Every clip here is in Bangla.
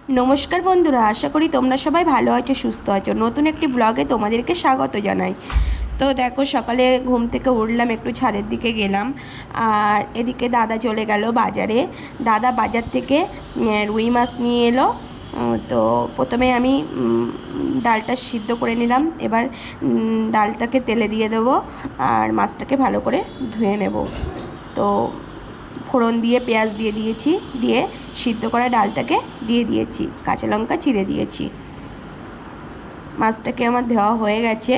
নমস্কার বন্ধুরা, আশা করি তোমরা সবাই ভালো আছো, সুস্থ আছো। নতুন একটি ব্লগে তোমাদেরকে স্বাগত জানাই। তো দেখো, সকালে ঘুম থেকে উঠলাম, একটু ছাদের দিকে গেলাম, আর এদিকে দাদা চলে গেল বাজারে। দাদা বাজার থেকে রুই মাছ নিয়ে এলো। তো প্রথমে আমি ডালটা সিদ্ধ করে নিলাম। এবার ডালটাকে তেলে দিয়ে দেবো আর মাছটাকে ভালো করে ধুয়ে নেব। তো ফোড়ন দিয়ে পেঁয়াজ দিয়ে দিয়েছি, দিয়ে সিদ্ধ করা ডালটাকে দিয়ে দিয়েছি, কাঁচা লঙ্কা চিড়ে দিয়েছি। মাছটাকে আমার দেওয়া হয়ে গেছে,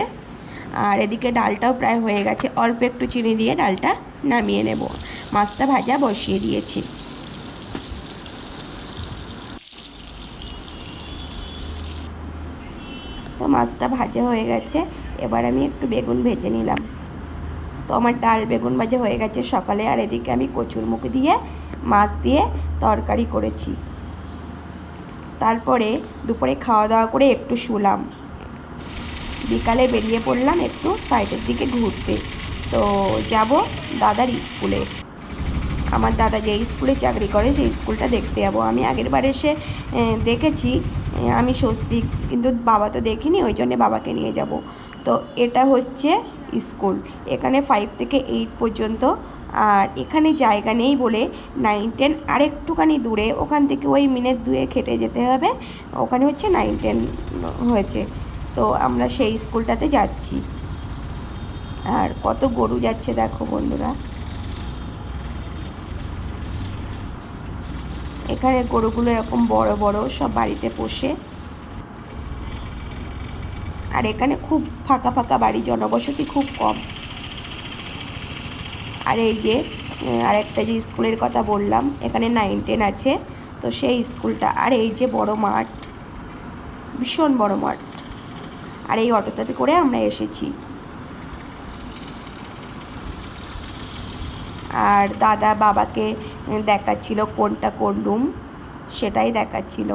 আর এদিকে ডালটাও প্রায় হয়ে গেছে। অল্প একটু চিনি দিয়ে ডালটা নামিয়ে নেব। মাছটা ভাজা বসিয়ে দিয়েছি। তো মাছটা ভাজা হয়ে গেছে, এবার আমি একটু বেগুন ভেজে নিলাম। তো আমার ডাল বেগুন ভাজা হয়ে গেছে সকালে। আর এদিকে আমি কচুরমুখ দিয়ে মাছ দিয়ে তরকারি করেছি। তারপরে দুপুরে খাওয়া দাওয়া করে একটু শুলাম। বিকালে বেরিয়ে পড়লাম একটু সাইডের দিকে ঘুরতে। তো যাব দাদার স্কুলে। আমার দাদা যে স্কুলে চাকরি করে সেই স্কুলটা দেখতে যাবো। আমি আগের বার এসে দেখেছি, আমি স্বস্তিক, কিন্তু বাবা তো দেখিনি, ওই জন্যে বাবাকে নিয়ে যাব। তো এটা হচ্ছে স্কুল। এখানে 5 থেকে 8 পর্যন্ত। আর এখানে জায়গা নেই বলে 9, 10 আরেকটুখানি দূরে, ওখান থেকে ওই মিনিট 2 হেঁটে যেতে হবে। ওখানে হচ্ছে 9, 10 হয়েছে। তো আমরা সেই স্কুলটাতে যাচ্ছি। আর কত গরু যাচ্ছে দেখো বন্ধুরা। এখানে গরুগুলো এরকম বড় বড় সব বাড়িতে পোষে। আর এখানে খুব ফাঁকা ফাঁকা বাড়ি, জনবসতি খুব কম। আর এই যে আরেকটা যে স্কুলের কথা বললাম, এখানে 9, 10 আছে, তো সেই স্কুলটা। আর এই যে বড় মাঠ, ভীষণ বড় মাঠ। আর এই অটোটাতে করে আমরা এসেছি। আর দাদা বাবাকে দেখাচ্ছিল কোনটা কোন রুম, সেটাই দেখাচ্ছিল।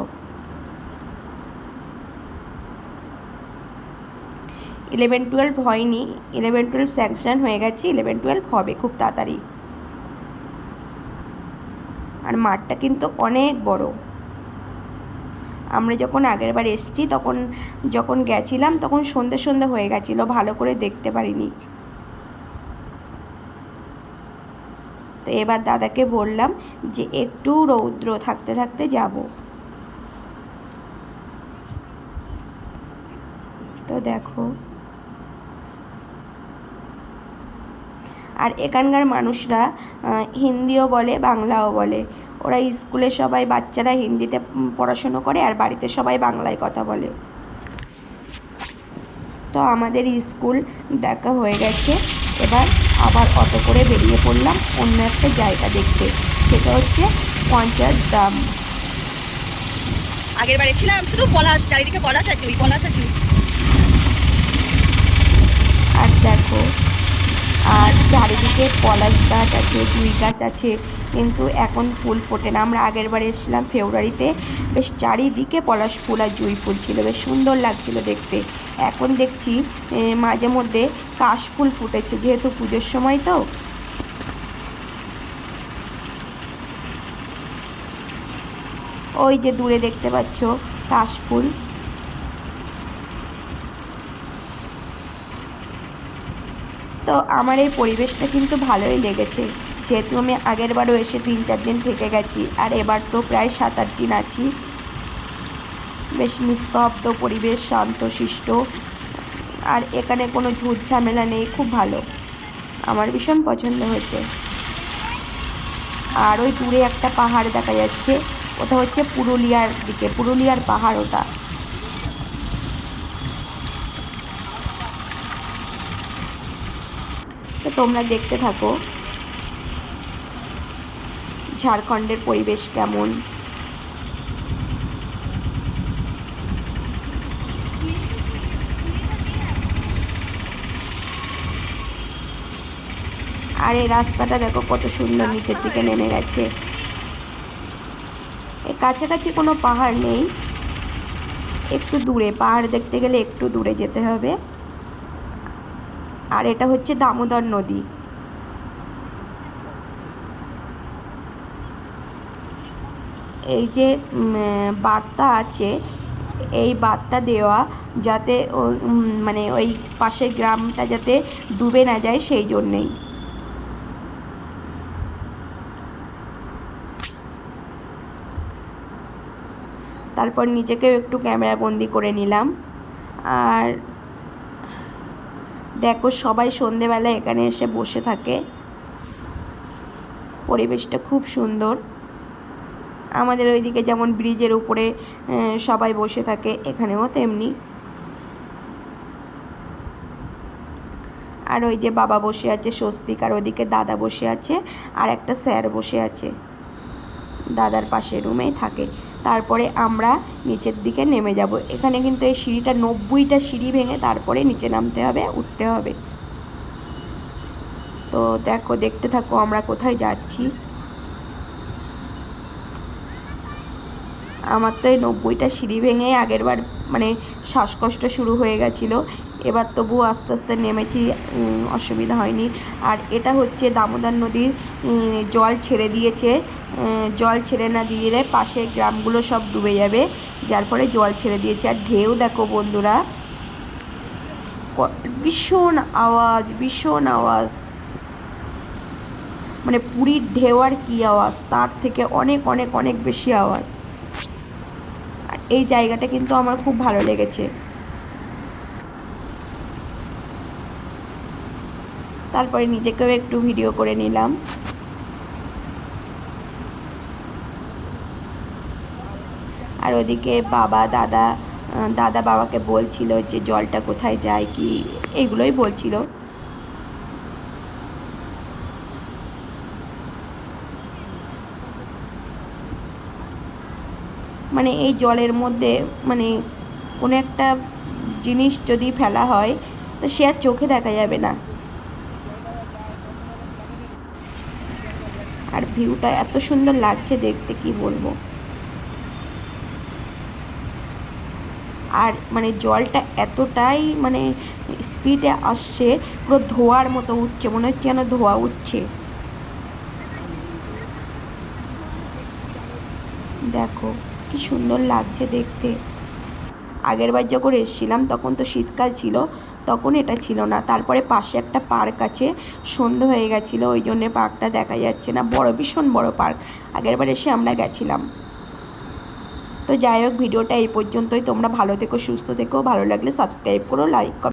11, 12 হয়নি, 11, 12 স্যাংশন হয়ে গেছে, 11, 12 হবে খুব তাড়াতাড়ি। আর মাঠটা কিন্তু অনেক বড়। আমরা যখন আগের বার এসেছি তখন, যখন গেছিলাম তখন সন্ধে সন্ধে হয়ে গেছিলো, ভালো করে দেখতে পারিনি। তো এবার দাদাকে বললাম যে একটু রৌদ্র থাকতে থাকতে যাব। তো দেখো, আর এখানকার মানুষরা হিন্দিও বলে বাংলাও বলে। ওরা স্কুলে সবাই বাচ্চারা হিন্দিতে পড়াশুনো করে, আর বাড়িতে সবাই বাংলায় কথা বলে। তো আমাদের স্কুল দেখা হয়ে গেছে। এবার আবার অটো করে বেরিয়ে পড়লাম অন্য একটা জায়গা দেখতে, সেটা হচ্ছে পঞ্চায়েত গ্রাম। আগের বার এসেছিলাম শুধু পলাশ, চারিদিকে পলাশ আর জুই, পলাশ আর জুই। আর দেখো, আর চারিদিকে পলাশ গাছ আছে, জুই গাছ আছে, কিন্তু এখন ফুল ফোটে না। আমরা আগের বার এসেছিলাম ফেব্রুয়ারিতে, বেশ চারিদিকে পলাশ ফুল আর জুই ফুল ছিল, বেশ সুন্দর লাগছিল দেখতে। এখন দেখছি মাঝে মধ্যে কাশ ফুল ফুটেছে, যেহেতু পুজোর সময়। তো ওই যে দূরে দেখতে পাচ্ছ কাশ ফুল। তো আমার এই পরিবেশটা কিন্তু ভালোই লেগেছে, যেহেতু আমি আগের বারও এসে 3-4 দিন থেকে গেছি, আর এবার তো প্রায় 7-8 দিন আছি। বেশ নিস্তব্ধ পরিবেশ, শান্তশিষ্ট, আর এখানে কোনো ঝুট ঝামেলা নেই, খুব ভালো। আমার ভীষণ পছন্দ হয়েছে। আর ওই দূরে একটা পাহাড় দেখা যাচ্ছে, ওটা হচ্ছে পুরুলিয়ার দিকে, পুরুলিয়ার পাহাড় ওটা। তো তোমরা দেখতে থাকো ঝাড়খণ্ডের পরিবেশ কেমন। আর এই রাস্তাটা দেখো কত সুন্দর নিচের দিকে নেমে গেছে। এর কাছাকাছি কোনো পাহাড় নেই, একটু দূরে, পাহাড় দেখতে গেলে একটু দূরে যেতে হবে। আর এটা হচ্ছে দামোদর নদী। এই যে বার্তা আছে, এই বার্তা দেওয়া যাতে মানে ওই পাশের গ্রামটা যাতে ডুবে না যায় সেই জন্যেই। তারপর নিজেকেও একটু ক্যামেরা বন্দি করে নিলাম। আর দেখো সবাই সন্ধেবেলা এখানে এসে বসে থাকে, পরিবেশটা খুব সুন্দর। আমাদের ওইদিকে যেমন ব্রিজের উপরে সবাই বসে থাকে, এখানেও তেমনি। আর ওই যে বাবা বসে আছে স্বস্তিক, আর ওদিকে দাদা বসে আছে, আর একটা স্যার বসে আছে, দাদার পাশের রুমেই থাকে। তারপরে আমরা নিচের দিকে নেমে যাব। এখানে কিন্তু এই সিঁড়িটা 90টা সিঁড়ি ভেঙে তারপরে নিচে নামতে হবে, উঠতে হবে। তো দেখো, দেখতে থাকো আমরা কোথায় যাচ্ছি। আমার তো এই 90টা সিঁড়ি ভেঙে আগেরবার মানে শ্বাসকষ্ট শুরু হয়ে গেছিলো। এবার তবু আস্তে আস্তে নেমেছি, অসুবিধা হয়নি। আর এটা হচ্ছে দামোদর নদীর জল ছেড়ে দিয়েছে। জল ছেড়ে না দিলে পাশের গ্রামগুলো সব ডুবে যাবে, যার ফলে জল ছেড়ে দিয়েছে। আর ঢেউ দেখো বন্ধুরা, ভীষণ আওয়াজ, ভীষণ আওয়াজ। মানে পুরীর ঢেউ আর কী আওয়াজ, তার থেকে অনেক অনেক অনেক বেশি আওয়াজ। আর এই জায়গাটা কিন্তু আমার খুব ভালো লেগেছে। তারপরে নিজেকেও একটু ভিডিও করে নিলাম। আর ওদিকে দাদা বাবাকে বলছিল যে জলটা কোথায় যায় কি, এগুলোই বলছিল। মানে এই জলের মধ্যে মানে কোনো একটা জিনিস যদি ফেলা হয় তো সে আর চোখে দেখা যাবে না। আর ভিউটা এত সুন্দর লাগছে দেখতে, কি বলবো। আর মানে জলটা এতটাই মানে স্পিডে আসছে, পুরো ধোঁয়ার মতো উঠছে, মনে হচ্ছে যেন ধোঁয়া উঠছে। দেখো কি সুন্দর লাগছে দেখতে। আগেরবার যখন এসেছিলাম তখন তো শীতকাল ছিল, তখন এটা ছিল না। তারপরে পাশে একটা পার্ক আছে, সন্ধে হয়ে গেছিলো ওই জন্যে পার্কটা দেখা যাচ্ছে না। বড়, ভীষণ বড় পার্ক, আগেরবার এসে আমরা গেছিলাম। তো যাই হোক, ভিডিওটা এই পর্যন্তই। তোমরা ভালো থেকো, সুস্থ থেকো, ভালো লাগলে সাবস্ক্রাইব করো, লাইক করো।